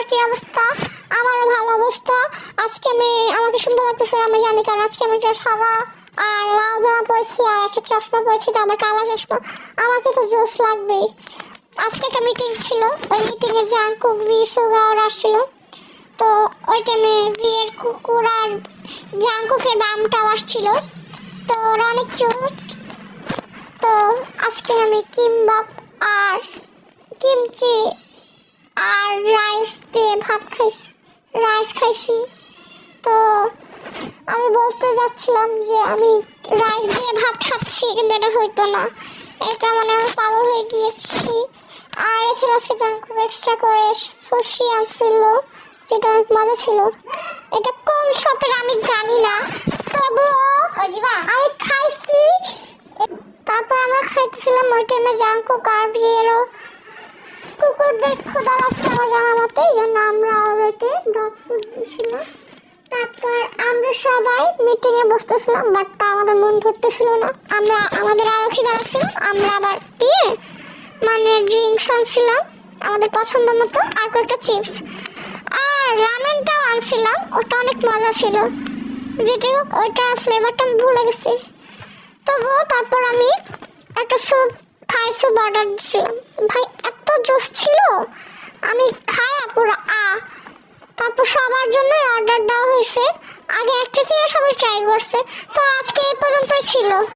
কি অবস্থা? আমারও ভালো অবস্থা। আজকে আমাকে সুন্দর লাগতেছে আমি জানি, কারণ আজকে আমি একটা সাদা আর লাল জামা পরেছি আর একটা চশমা পরেছি, তো আমার কালা চশমা। আমাকে তো জোশ লাগবেই। আজকে একটা মিটিং ছিল, ওই মিটিংয়ে জাংকুক, সুগা ওরা আসছিল। তো ওই টাইমে বিয়ের কুকুর আর জাংকুকের বামটাও আসছিল। তো ওরা অনেক কিউট। তো আজকে আমি কিমবাপ আর কিমচি আর রাইস দিয়ে ভাত খাইছি। তো আমি বলতে যাচ্ছিলাম যে আমি রাইস দিয়ে ভাত খাচ্ছি, কিন্তু এটা হইতো না। এটা মানে আমি পাগল হয়ে গিয়েছি। আর এছাড়া আজকে জাংকুক এক্সট্রা করে সুশি আনছিল, যেটা অনেক মজা ছিল। এটা কোন শপের আমি জানি না, তবুও আমি খাইছি। তারপর আমরা খাইতেছিলাম ওই টাইমে জাংকুক আর বিয়েরও কুকুরদের ক্ষুধা লাগছে আমার জানা মতে, এই জন্য আমরা ওদেরকে ডগ ফুড দিয়েছিলাম। তারপর আমরা সবাই মিটিংয়ে বসতেছিলাম, বাট আমাদের মন ধরতেছিল না। আমাদের আরও খিদা লাগছিল। আমরা আবার বিয়ে মানে ড্রিঙ্কস আনছিলাম আমাদের পছন্দ মতো, আর কয়েকটা চিপস আর রামেনটাও আনছিলাম, ওটা অনেক মজা ছিল। যেটাই হোক, ওইটা ফ্লেভারটা আমি ভুলে গেছি। তবুও তারপর আমি একটা থাই স্যুপ অর্ডার দিয়েছিলাম। ভাই এত জোশ ছিল, আমি খায়া পুরো তারপর সবার জন্য অর্ডার দেওয়া হয়েছে। আগে একটা থেকে সবাই ট্রাই করছে। তো আজকে এই পর্যন্তই ছিল।